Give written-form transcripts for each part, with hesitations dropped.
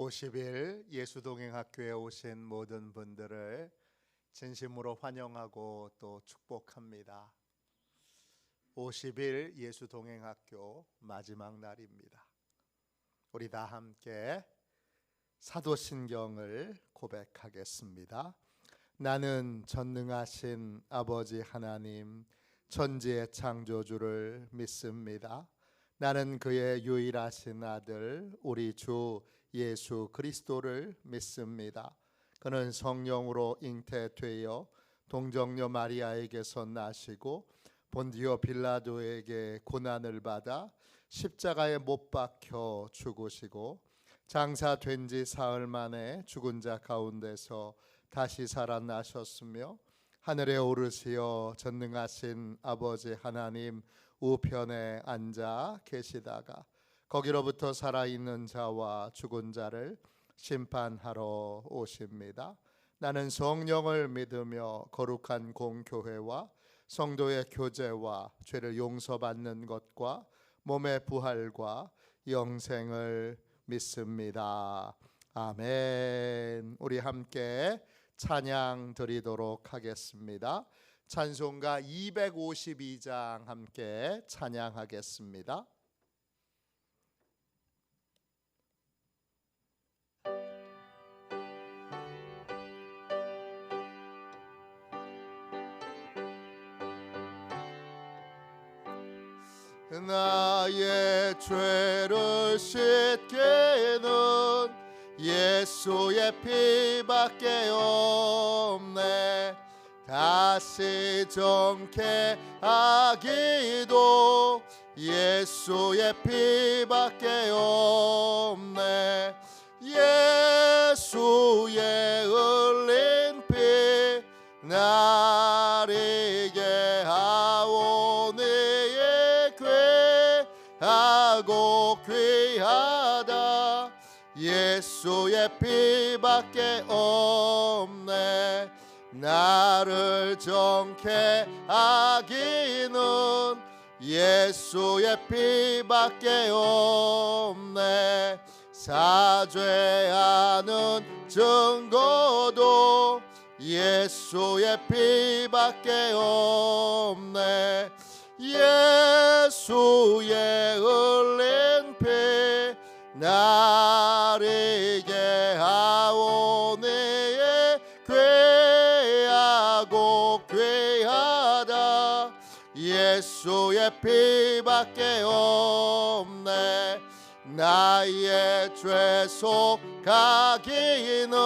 50일 예수동행학교에 오신 모든 분들을 진심으로 환영하고 또 축복합니다. 50일 예수동행학교 마지막 날입니다. 우리 다 함께 사도신경을 고백하겠습니다. 나는 전능하신 아버지 하나님 천지의 창조주를 믿습니다. 나는 그의 유일하신 아들 우리 주 예수 그리스도를 믿습니다. 그는 성령으로 잉태되어 동정녀 마리아에게서 나시고 본디오 빌라도에게 고난을 받아 십자가에 못 박혀 죽으시고 장사된 지 사흘 만에 죽은 자 가운데서 다시 살아나셨으며 하늘에 오르시어 전능하신 아버지 하나님 우편에 앉아 계시다가 거기로부터 살아있는 자와 죽은 자를 심판하러 오십니다. 나는 성령을 믿으며 거룩한 공교회와 성도의 교제와 죄를 용서받는 것과 몸의 부활과 영생을 믿습니다. 아멘. 우리 함께 찬양 드리도록 하겠습니다. 찬송가 252장 함께 찬양하겠습니다. 나의 죄를 씻기는 예수의 피밖에 없네. 다시 정케 하기도 예수의 피밖에 없네. 예수의 흘린 피 나리게 하오니 하고 귀하다. 예수의 피밖에 없네. 나를 정케 하기는 예수의 피밖에 없네. 사죄하는 증거도 예수의 피밖에 없네. 예수의 흘린 피 나리게 하오니 귀하고 귀하다. 예수의 피밖에 없네. 나의 죄 속하기는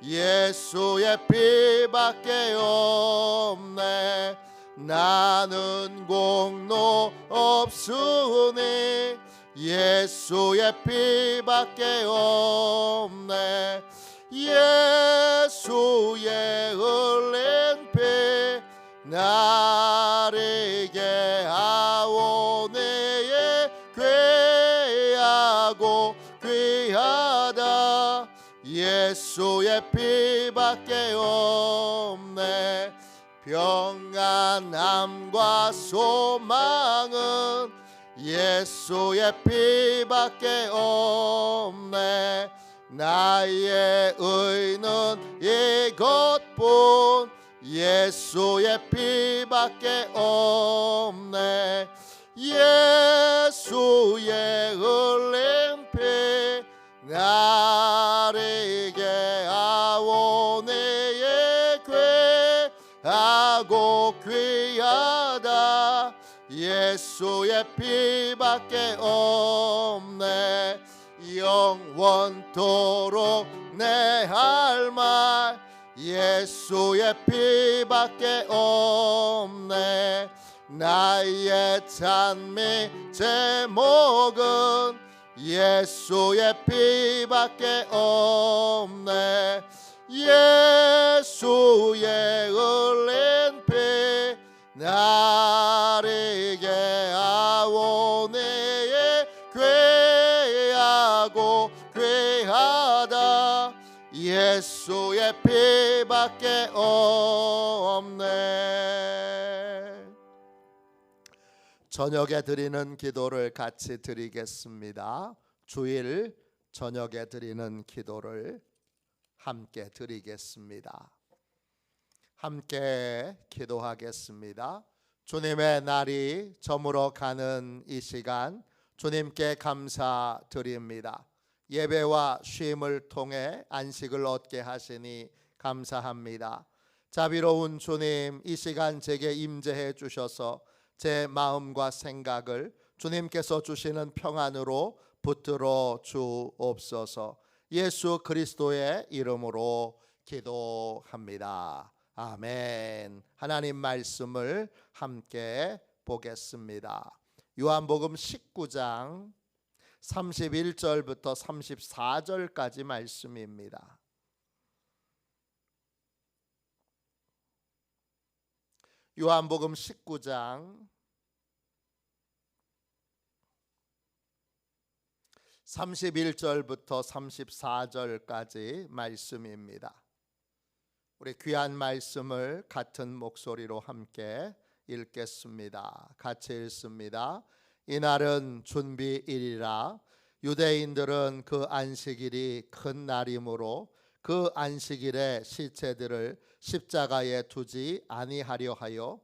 예수의 피밖에 없네. 나는 공로 없으니 예수의 피밖에 없네. 예수의 흘린 피 나리게 하오니 귀하고 귀하다. 예수의 피밖에 없네. 평안함과 소망은 예수의 피밖에 없네. 나의 의는 이것뿐 예수의 피밖에 없네. 예수의 흘린 피 나리게 하오니 하고 귀하다. 예수의 피밖에 없네. 영원토록 내 할 말 예수의 피밖에 없네. 나의 찬미 제목은 예수의 피밖에 없네. 예수의 흘린 피 나리게 하오니 귀하고 귀하다. 예수의 피밖에 없네. 저녁에 드리는 기도를 같이 드리겠습니다. 주일 저녁에 드리는 기도를 함께 드리겠습니다. 함께 기도하겠습니다. 주님의 날이 저물어 가는 이 시간 주님께 감사드립니다. 예배와 쉼을 통해 안식을 얻게 하시니 감사합니다. 자비로운 주님, 이 시간 제게 임재해 주셔서 제 마음과 생각을 주님께서 주시는 평안으로 붙들어 주옵소서. 예수 그리스도의 이름으로 기도합니다. 아멘. 하나님 말씀을 함께 보겠습니다. 요한복음 19장 31절부터 34절까지 말씀입니다. 요한복음 19장 31절부터 34절까지 말씀입니다. 우리 귀한 말씀을 같은 목소리로 함께 읽겠습니다. 같이 읽습니다. 이날은 준비일이라. 유대인들은 그 안식일이 큰 날이므로 그 안식일에 시체들을 십자가에 두지 아니하려 하여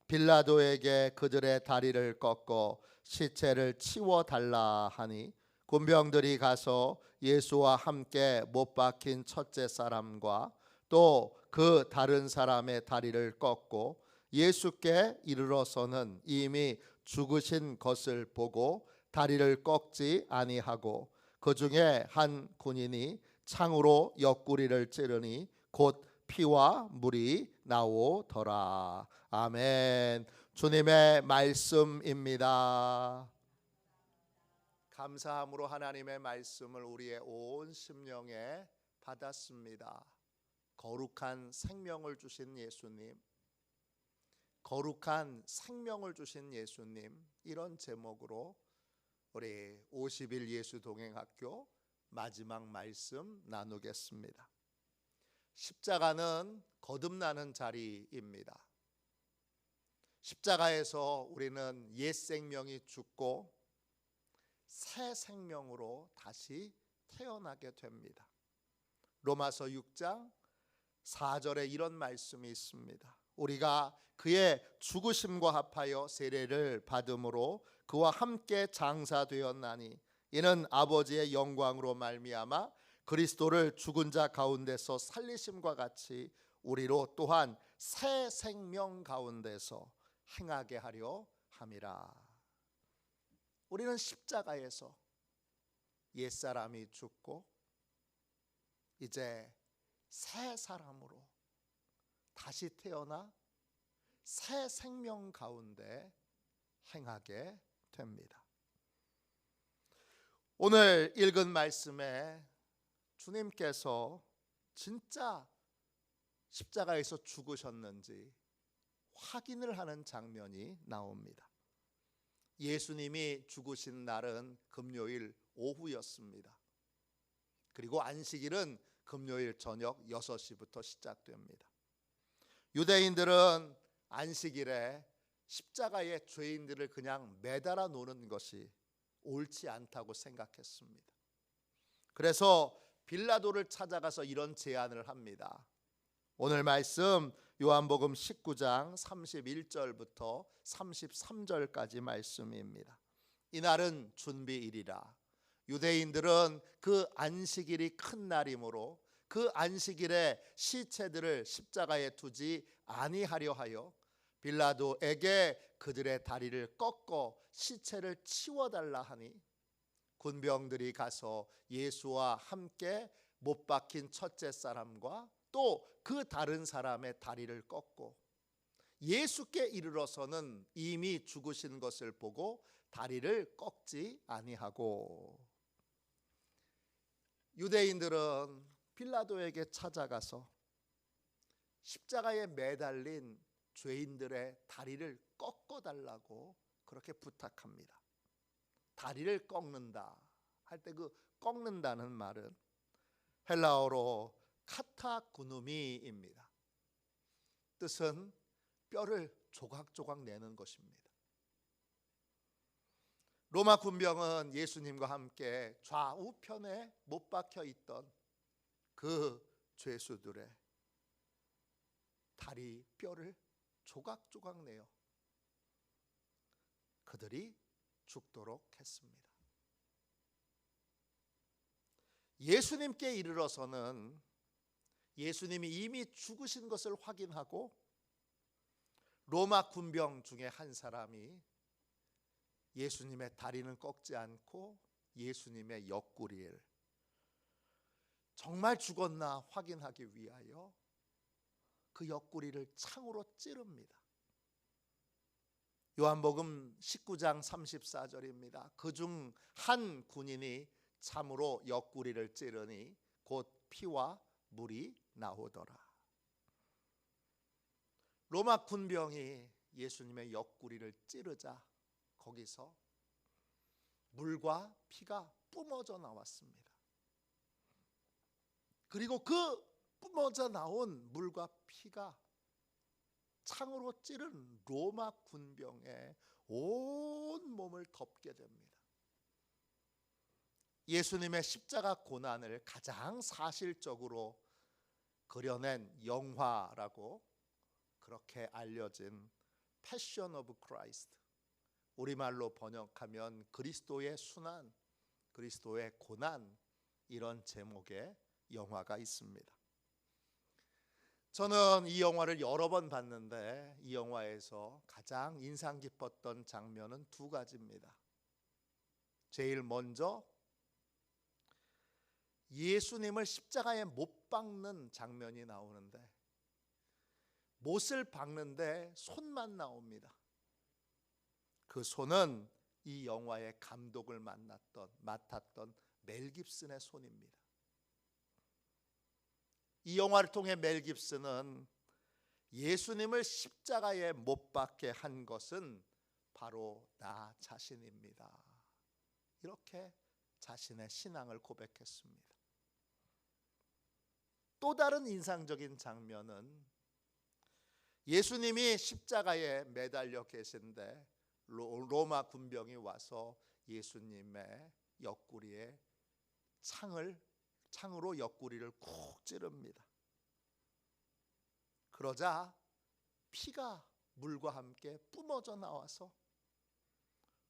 빌라도에게 그들의 다리를 꺾어 시체를 치워 달라 하니, 군병들이 가서 예수와 함께 못 박힌 첫째 사람과 또 그 다른 사람의 다리를 꺾고 예수께 이르러서는 이미 죽으신 것을 보고 다리를 꺾지 아니하고, 그 중에 한 군인이 창으로 옆구리를 찌르니 곧 피와 물이 나오더라. 아멘. 주님의 말씀입니다. 감사함으로 하나님의 말씀을 우리의 온 심령에 받았습니다. 거룩한 생명을 주신 예수님, 거룩한 생명을 주신 예수님, 이런 제목으로 우리 50일 예수 동행학교 마지막 말씀 나누겠습니다. 십자가는 거듭나는 자리입니다. 십자가에서 우리는 옛 생명이 죽고 새 생명으로 다시 태어나게 됩니다. 로마서 6장 4절에 이런 말씀이 있습니다. 우리가 그의 죽으심과 합하여 세례를 받음으로 그와 함께 장사되었나니, 이는 아버지의 영광으로 말미암아 그리스도를 죽은 자 가운데서 살리심과 같이 우리로 또한 새 생명 가운데서 행하게 하려 함이라. 우리는 십자가에서 옛사람이 죽고 이제 새 사람으로 다시 태어나 새 생명 가운데 행하게 됩니다. 오늘 읽은 말씀에 주님께서 진짜 십자가에서 죽으셨는지 확인을 하는 장면이 나옵니다. 예수님이 죽으신 날은 금요일 오후였습니다. 그리고 안식일은 금요일 저녁 6시부터 시작됩니다. 유대인들은 안식일에 십자가에 죄인들을 그냥 매달아 놓는 것이 옳지 않다고 생각했습니다. 그래서 빌라도를 찾아가서 이런 제안을 합니다. 오늘 말씀 요한복음 19장 31절부터 33절까지 말씀입니다. 이날은 준비일이라. 유대인들은 그 안식일이 큰 날이므로 그 안식일에 시체들을 십자가에 두지 아니하려 하여 빌라도에게 그들의 다리를 꺾어 시체를 치워달라 하니, 군병들이 가서 예수와 함께 못 박힌 첫째 사람과 또 그 다른 사람의 다리를 꺾고 예수께 이르러서는 이미 죽으신 것을 보고 다리를 꺾지 아니하고, 유대인들은 빌라도에게 찾아가서 십자가에 매달린 죄인들의 다리를 꺾어달라고 그렇게 부탁합니다. 다리를 꺾는다 할 때 그 꺾는다는 말은 헬라어로 카타구누미입니다. 뜻은 뼈를 조각조각 내는 것입니다. 로마 군병은 예수님과 함께 좌우편에 못 박혀 있던 그 죄수들의 다리 뼈를 조각조각 내어 그들이 죽도록 했습니다. 예수님께 이르러서는 예수님이 이미 죽으신 것을 확인하고 로마 군병 중에 한 사람이 예수님의 다리는 꺾지 않고 예수님의 옆구리를 정말 죽었나 확인하기 위하여 그 옆구리를 창으로 찌릅니다. 요한복음 19장 34절입니다. 그중 한 군인이 참으로 옆구리를 찌르니 곧 피와 물이 나오더라. 로마 군병이 예수님의 옆구리를 찌르자 거기서 물과 피가 뿜어져 나왔습니다. 그리고 그 뿜어져 나온 물과 피가 창으로 찌른 로마 군병의 온 몸을 덮게 됩니다. 예수님의 십자가 고난을 가장 사실적으로 그려낸 영화라고 그렇게 알려진 패션 오브 크라이스트, 우리말로 번역하면 그리스도의 순환, 그리스도의 고난, 이런 제목의 영화가 있습니다. 저는 이 영화를 여러 번 봤는데 이 영화에서 가장 인상 깊었던 장면은 두 가지입니다. 제일 먼저 예수님을 십자가에 못 박는 장면이 나오는데 못을 박는데 손만 나옵니다. 그 손은 이 영화의 감독을 맡았던 멜 깁슨의 손입니다. 이 영화를 통해 멜 깁슨은 예수님을 십자가에 못 박게 한 것은 바로 나 자신입니다. 이렇게 자신의 신앙을 고백했습니다. 또 다른 인상적인 장면은 예수님이 십자가에 매달려 계신데 로마 군병이 와서 예수님의 옆구리에 창으로 옆구리를 쿡 찌릅니다. 그러자 피가 물과 함께 뿜어져 나와서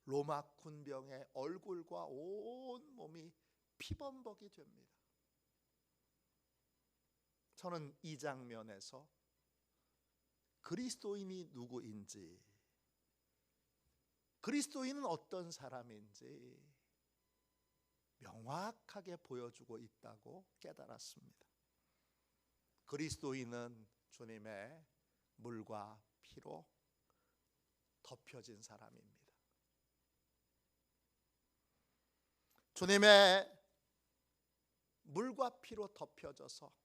로마 군병의 얼굴과 온 몸이 피범벅이 됩니다. 저는 이 장면에서 그리스도인이 누구인지, 그리스도인은 어떤 사람인지 명확하게 보여주고 있다고 깨달았습니다. 그리스도인은 주님의 물과 피로 덮여진 사람입니다. 주님의 물과 피로 덮여져서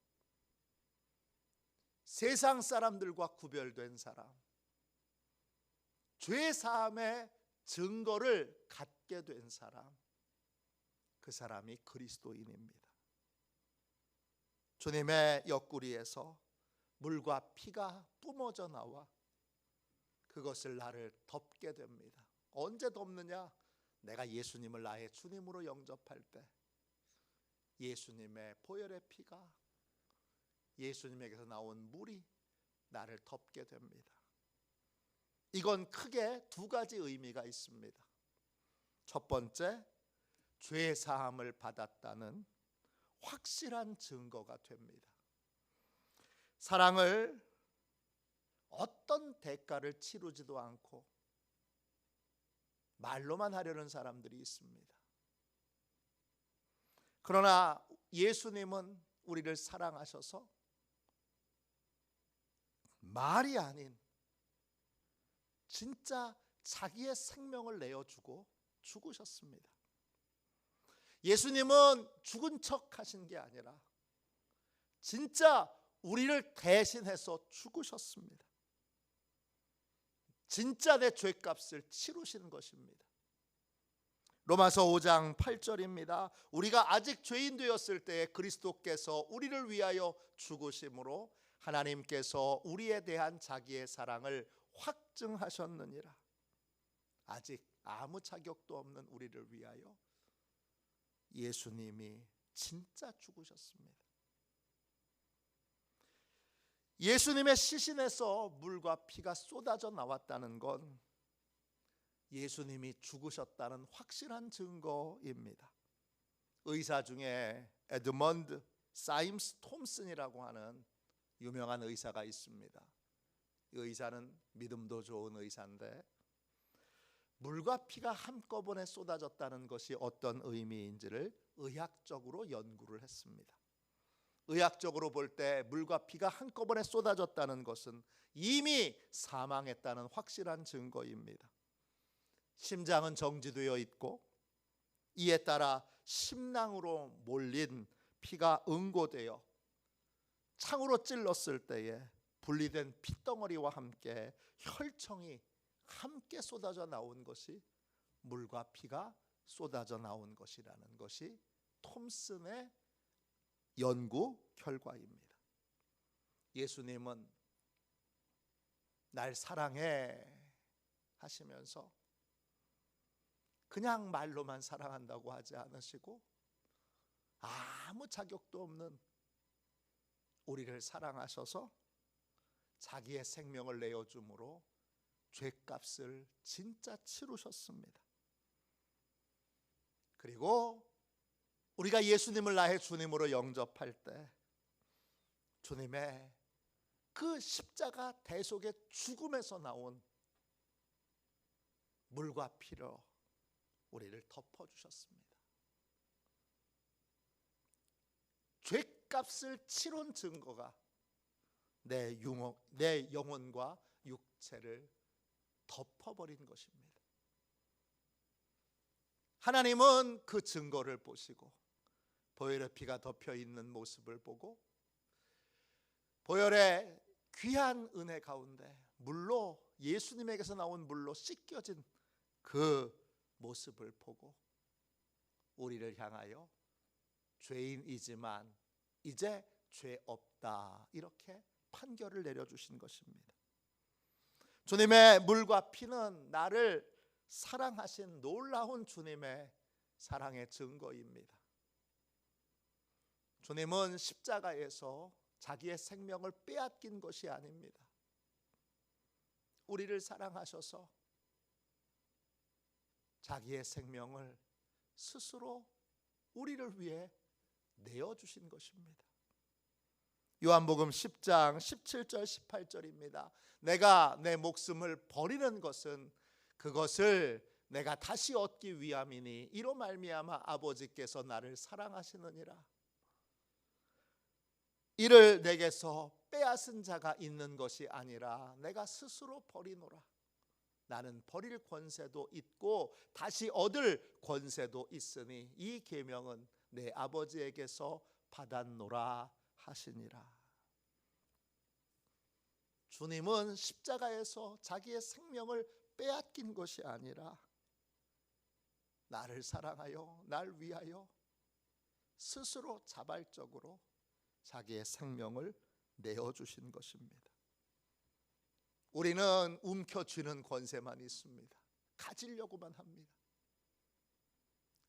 세상 사람들과 구별된 사람, 죄 사함의 증거를 갖게 된 사람, 그 사람이 그리스도인입니다. 주님의 옆구리에서 물과 피가 뿜어져 나와 그것을 나를 덮게 됩니다. 언제 덮느냐? 내가 예수님을 나의 주님으로 영접할 때 예수님의 보혈의 피가, 예수님에게서 나온 물이 나를 덮게 됩니다. 이건 크게 두 가지 의미가 있습니다. 첫 번째, 죄 사함을 받았다는 확실한 증거가 됩니다. 사랑을 어떤 대가를 치르지도 않고 말로만 하려는 사람들이 있습니다. 그러나 예수님은 우리를 사랑하셔서 말이 아닌 진짜 자기의 생명을 내어주고 죽으셨습니다. 예수님은 죽은 척 하신 게 아니라 진짜 우리를 대신해서 죽으셨습니다. 진짜 내 죄값을 치르신 것입니다. 로마서 5장 8절입니다. 우리가 아직 죄인 되었을 때에 그리스도께서 우리를 위하여 죽으심으로 하나님께서 우리에 대한 자기의 사랑을 확증하셨느니라. 아직 아무 자격도 없는 우리를 위하여 예수님이 진짜 죽으셨습니다. 예수님의 시신에서 물과 피가 쏟아져 나왔다는 건 예수님이 죽으셨다는 확실한 증거입니다. 의사 중에 에드먼드 사임스 톰슨이라고 하는 유명한 의사가 있습니다. 이 의사는 믿음도 좋은 의사인데 물과 피가 한꺼번에 쏟아졌다는 것이 어떤 의미인지를 의학적으로 연구를 했습니다. 의학적으로 볼 때 물과 피가 한꺼번에 쏟아졌다는 것은 이미 사망했다는 확실한 증거입니다. 심장은 정지되어 있고 이에 따라 심낭으로 몰린 피가 응고되어 창으로 찔렀을 때에 분리된 핏덩어리와 함께 혈청이 함께 쏟아져 나온 것이 물과 피가 쏟아져 나온 것이라는 것이 톰슨의 연구 결과입니다. 예수님은 날 사랑해 하시면서 그냥 말로만 사랑한다고 하지 않으시고 아무 자격도 없는 우리를 사랑하셔서 자기의 생명을 내어줌으로 죄값을 진짜 치르셨습니다. 그리고 우리가 예수님을 나의 주님으로 영접할 때 주님의 그 십자가 대속의 죽음에서 나온 물과 피로 우리를 덮어주셨습니다. 죄값을 치른 증거가 내 영혼과 육체를 덮어버린 것입니다. 하나님은 그 증거를 보시고 보혈의 피가 덮여 있는 모습을 보고 보혈의 귀한 은혜 가운데 물로 예수님에게서 나온 물로 씻겨진 그 모습을 보고 우리를 향하여 죄인이지만 이제 죄 없다 이렇게 판결을 내려주신 것입니다. 주님의 물과 피는 나를 사랑하신 놀라운 주님의 사랑의 증거입니다. 주님은 십자가에서 자기의 생명을 빼앗긴 것이 아닙니다. 우리를 사랑하셔서 자기의 생명을 스스로 우리를 위해 내어주신 것입니다. 요한복음 10장 17절 18절입니다. 내가 내 목숨을 버리는 것은 그것을 내가 다시 얻기 위함이니 이로 말미암아 아버지께서 나를 사랑하시느니라. 이를 내게서 빼앗은 자가 있는 것이 아니라 내가 스스로 버리노라. 나는 버릴 권세도 있고 다시 얻을 권세도 있으니 이 계명은 내 아버지에게서 받았노라 하시니라. 주님은 십자가에서 자기의 생명을 빼앗긴 것이 아니라 나를 사랑하여 날 위하여 스스로 자발적으로 자기의 생명을 내어주신 것입니다. 우리는 움켜쥐는 권세만 있습니다. 가지려고만 합니다.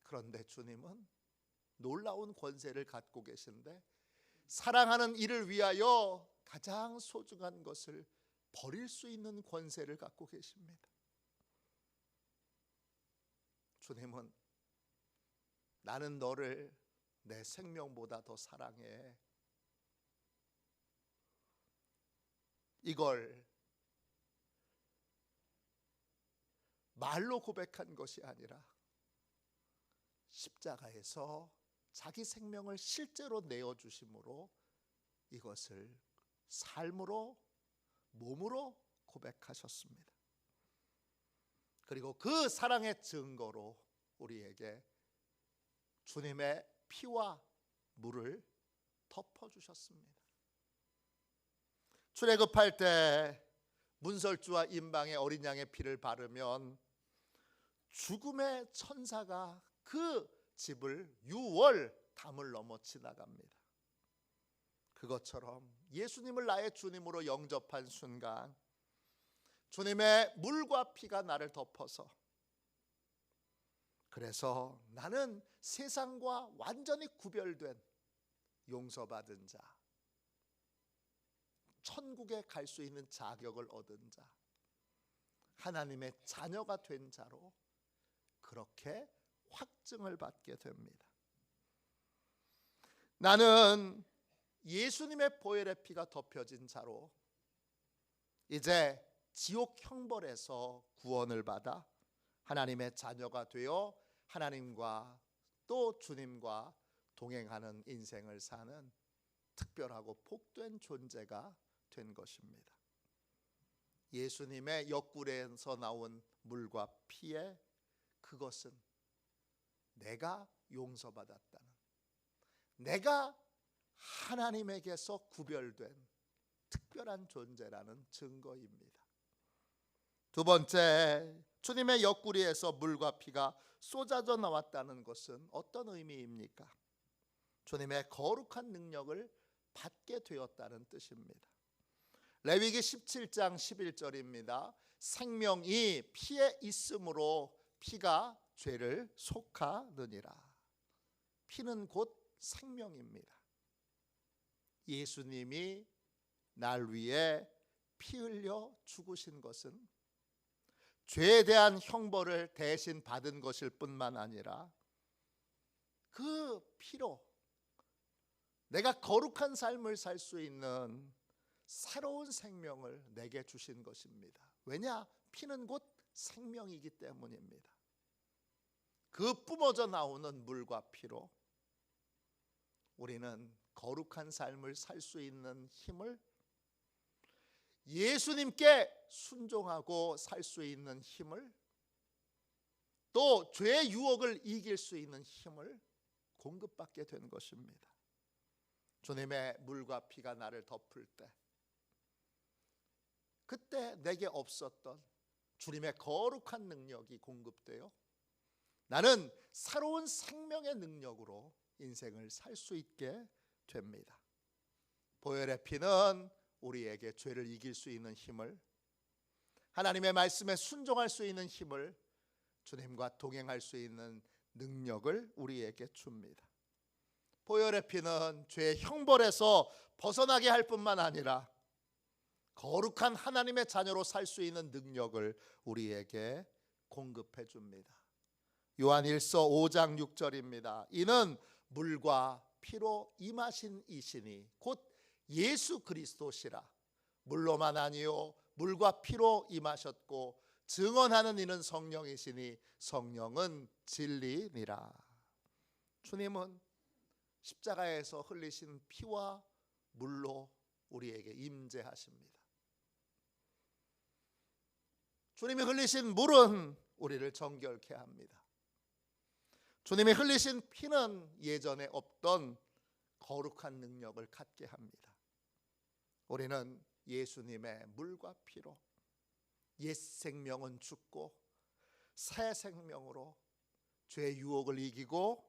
그런데 주님은 놀라운 권세를 갖고 계신데 사랑하는 이를 위하여 가장 소중한 것을 버릴 수 있는 권세를 갖고 계십니다. 주님은 나는 너를 내 생명보다 더 사랑해. 이걸 말로 고백한 것이 아니라 십자가에서 자기 생명을 실제로 내어주심으로 이것을 삶으로 몸으로 고백하셨습니다. 그리고 그 사랑의 증거로 우리에게 주님의 피와 물을 덮어주셨습니다. 출애굽할 때 문설주와 임방에 어린 양의 피를 바르면 죽음의 천사가 그 집을 유월 담을 넘어 지나갑니다. 그것처럼 예수님을 나의 주님으로 영접한 순간 주님의 물과 피가 나를 덮어서 그래서 나는 세상과 완전히 구별된 용서받은 자, 천국에 갈 수 있는 자격을 얻은 자, 하나님의 자녀가 된 자로 그렇게 확증을 받게 됩니다. 나는 예수님의 보혈의 피가 덮여진 자로 이제 지옥 형벌에서 구원을 받아 하나님의 자녀가 되어 하나님과 또 주님과 동행하는 인생을 사는 특별하고 복된 존재가 된 것입니다. 예수님의 옆구리에서 나온 물과 피에 그것은 내가 용서받았다는, 내가 하나님에게서 구별된 특별한 존재라는 증거입니다. 두 번째, 주님의 옆구리에서 물과 피가 쏟아져 나왔다는 것은 어떤 의미입니까? 주님의 거룩한 능력을 받게 되었다는 뜻입니다. 레위기 17장 11절입니다. 생명이 피에 있으므로 피가 죄를 속하느니라. 피는 곧 생명입니다. 예수님이 날 위해 피 흘려 죽으신 것은 죄에 대한 형벌을 대신 받은 것일 뿐만 아니라 그 피로 내가 거룩한 삶을 살 수 있는 새로운 생명을 내게 주신 것입니다. 왜냐? 피는 곧 생명이기 때문입니다. 그 뿜어져 나오는 물과 피로 우리는 거룩한 삶을 살 수 있는 힘을, 예수님께 순종하고 살 수 있는 힘을, 또 죄의 유혹을 이길 수 있는 힘을 공급받게 된 것입니다. 주님의 물과 피가 나를 덮을 때, 그때 내게 없었던 주님의 거룩한 능력이 공급되어 나는 새로운 생명의 능력으로 인생을 살 수 있게 됩니다. 보혈의 피는 우리에게 죄를 이길 수 있는 힘을, 하나님의 말씀에 순종할 수 있는 힘을, 주님과 동행할 수 있는 능력을 우리에게 줍니다. 보혈의 피는 죄의 형벌에서 벗어나게 할 뿐만 아니라 거룩한 하나님의 자녀로 살 수 있는 능력을 우리에게 공급해 줍니다. 요한 1서 5장 6절입니다. 이는 물과 피로 임하신 이시니 곧 예수 그리스도시라. 물로만 아니요 물과 피로 임하셨고 증언하는 이는 성령이시니 성령은 진리니라. 주님은 십자가에서 흘리신 피와 물로 우리에게 임재하십니다. 주님이 흘리신 물은 우리를 정결케 합니다. 주님이 흘리신 피는 예전에 없던 거룩한 능력을 갖게 합니다. 우리는 예수님의 물과 피로 옛 생명은 죽고 새 생명으로 죄의 유혹을 이기고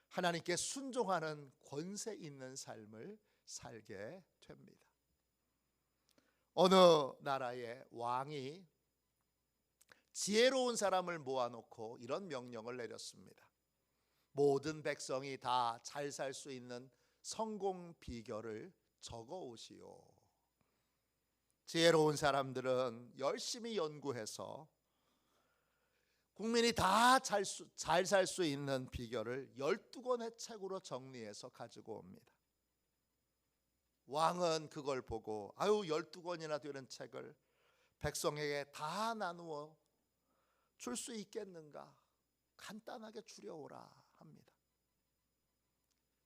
하나님께 순종하는 권세 있는 삶을 살게 됩니다. 어느 나라의 왕이 지혜로운 사람을 모아놓고 이런 명령을 내렸습니다. 모든 백성이 다 잘 살 수 있는 성공 비결을 적어 오시오. 지혜로운 사람들은 열심히 연구해서 국민이 다 잘 살 수 있는 비결을 12권의 책으로 정리해서 가지고 옵니다. 왕은 그걸 보고 12권이나 되는 책을 백성에게 다 나누어 줄 수 있겠는가? 간단하게 줄여오라 합니다.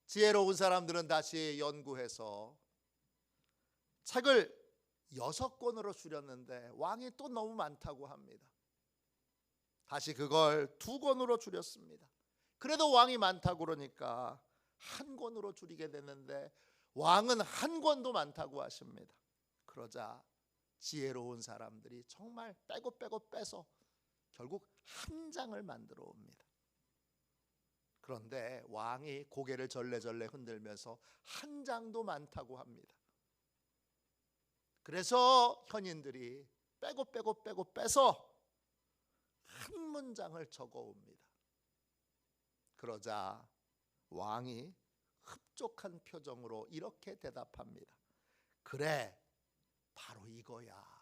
지혜로운 사람들은 다시 연구해서 책을 6권으로 줄였는데 왕이 또 너무 많다고 합니다. 다시 그걸 2권으로 줄였습니다. 그래도 왕이 많다고 그러니까 1권으로 줄이게 됐는데 왕은 1권도 많다고 하십니다. 그러자 지혜로운 사람들이 정말 빼고 빼서 결국 1장을 만들어 옵니다. 그런데 왕이 고개를 절레절레 흔들면서 1장도 많다고 합니다. 그래서 현인들이 빼고 빼서 한 문장을 적어 옵니다. 그러자 왕이 흡족한 표정으로 이렇게 대답합니다. 그래, 바로 이거야.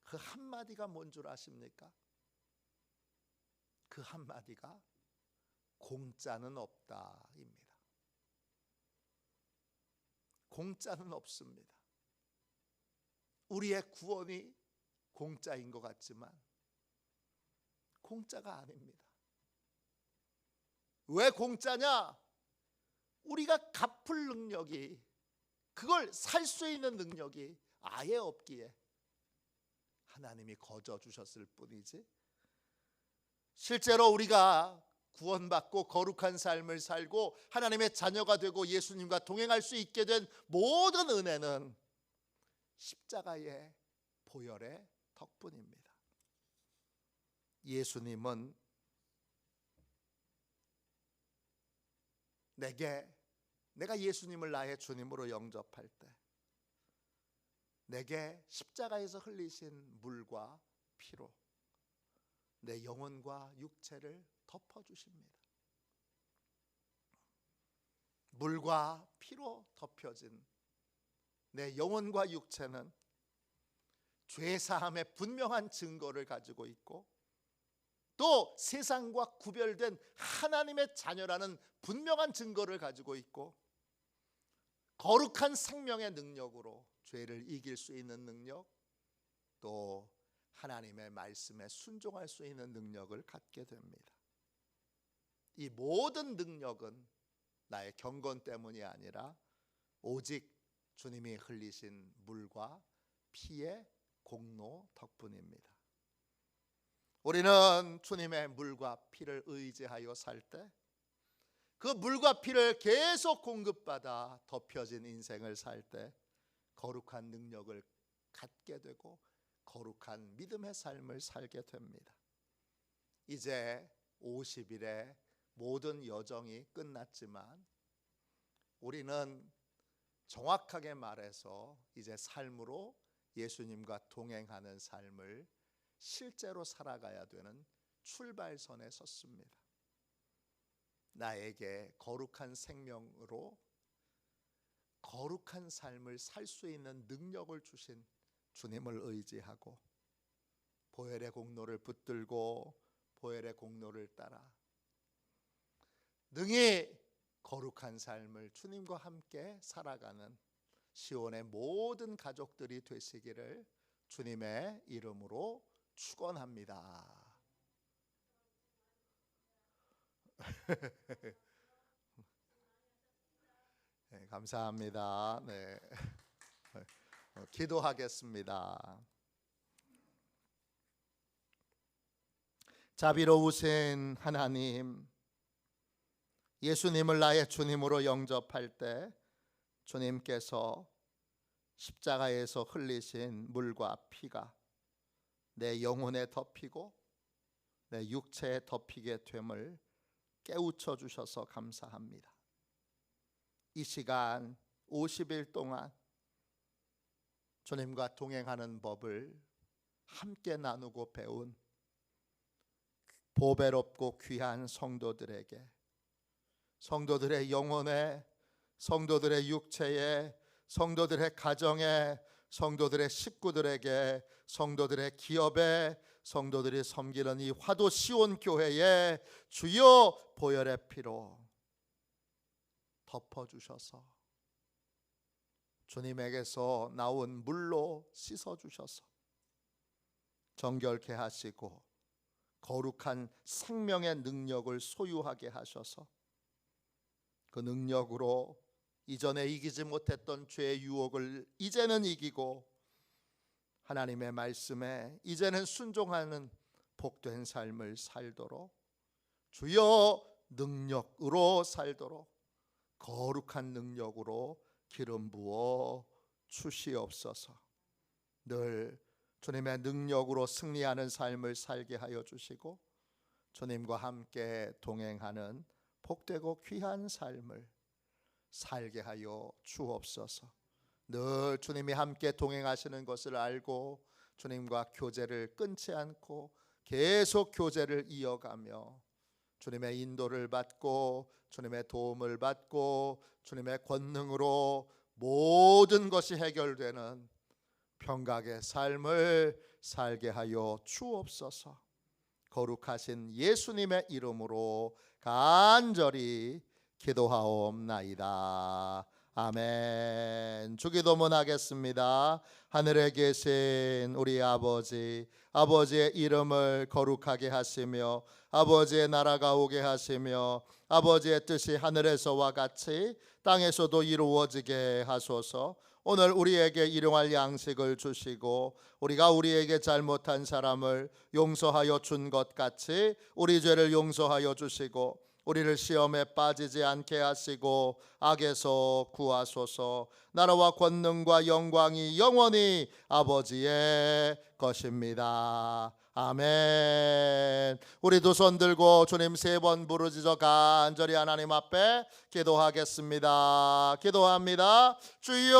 그 한마디가 뭔 줄 아십니까? 그 한마디가 공짜는 없다입니다. 공짜는 없습니다. 우리의 구원이 공짜인 것 같지만 공짜가 아닙니다. 왜 공짜냐? 우리가 갚을 능력이, 그걸 살 수 있는 능력이 아예 없기에 하나님이 거저 주셨을 뿐이지, 실제로 우리가 구원받고 거룩한 삶을 살고 하나님의 자녀가 되고 예수님과 동행할 수 있게 된 모든 은혜는 십자가의 보혈의 덕분입니다. 예수님은 내가 예수님을 나의 주님으로 영접할 때 내게 십자가에서 흘리신 물과 피로 내 영혼과 육체를 덮어주십니다. 물과 피로 덮여진 내 영혼과 육체는 죄사함의 분명한 증거를 가지고 있고, 또 세상과 구별된 하나님의 자녀라는 분명한 증거를 가지고 있고, 거룩한 생명의 능력으로 죄를 이길 수 있는 능력, 또 하나님의 말씀에 순종할 수 있는 능력을 갖게 됩니다. 이 모든 능력은 나의 경건 때문이 아니라 오직 주님이 흘리신 물과 피의 공로 덕분입니다. 우리는 주님의 물과 피를 의지하여 살 때, 그 물과 피를 계속 공급받아 덮여진 인생을 살 때 거룩한 능력을 갖게 되고 거룩한 믿음의 삶을 살게 됩니다. 이제 50일의 모든 여정이 끝났지만 우리는 정확하게 말해서 이제 삶으로 예수님과 동행하는 삶을 실제로 살아가야 되는 출발선에 섰습니다. 나에게 거룩한 생명으로 거룩한 삶을 살 수 있는 능력을 주신 주님을 의지하고 보혈의 공로를 붙들고 보혈의 공로를 따라 능히 거룩한 삶을 주님과 함께 살아가는 시온의 모든 가족들이 되시기를 주님의 이름으로 축원합니다. 네, 감사합니다. 네. 기도하겠습니다. 자비로우신 하나님, 예수님을 나의 주님으로 영접할 때 주님께서 십자가에서 흘리신 물과 피가 내 영혼에 덮이고 내 육체에 덮이게 됨을 깨우쳐 주셔서 감사합니다. 이 시간 50일 동안 주님과 동행하는 법을 함께 나누고 배운 보배롭고 귀한 성도들에게, 성도들의 영혼에, 성도들의 육체에, 성도들의 가정에, 성도들의 식구들에게, 성도들의 기업에, 성도들이 섬기는 이 화도 시온 교회에 주여 보혈의 피로 덮어주셔서 주님에게서 나온 물로 씻어주셔서 정결케 하시고 거룩한 생명의 능력을 소유하게 하셔서 그 능력으로 이전에 이기지 못했던 죄의 유혹을 이제는 이기고 하나님의 말씀에 이제는 순종하는 복된 삶을 살도록 주여 능력으로 살도록 거룩한 능력으로 기름 부어 주시옵소서. 늘 주님의 능력으로 승리하는 삶을 살게 하여 주시고 주님과 함께 동행하는 복되고 귀한 삶을 살게 하여 주옵소서. 늘 주님이 함께 동행하시는 것을 알고 주님과 교제를 끊지 않고 계속 교제를 이어가며 주님의 인도를 받고 주님의 도움을 받고 주님의 권능으로 모든 것이 해결되는 평강의 삶을 살게 하여 주옵소서. 거룩하신 예수님의 이름으로 간절히 기도하옵나이다. 아멘. 주기도문 하겠습니다. 하늘에 계신 우리 아버지, 아버지의 이름을 거룩하게 하시며 아버지의 나라가 오게 하시며 아버지의 뜻이 하늘에서와 같이 땅에서도 이루어지게 하소서. 오늘 우리에게 일용할 양식을 주시고 우리가 우리에게 잘못한 사람을 용서하여 준 것 같이 우리 죄를 용서하여 주시고 우리를 시험에 빠지지 않게 하시고 악에서 구하소서. 나라와 권능과 영광이 영원히 아버지의 것입니다. 아멘. 우리 두 손 들고 주님 3번 부르짖어 간절히 하나님 앞에 기도하겠습니다. 기도합니다. 주여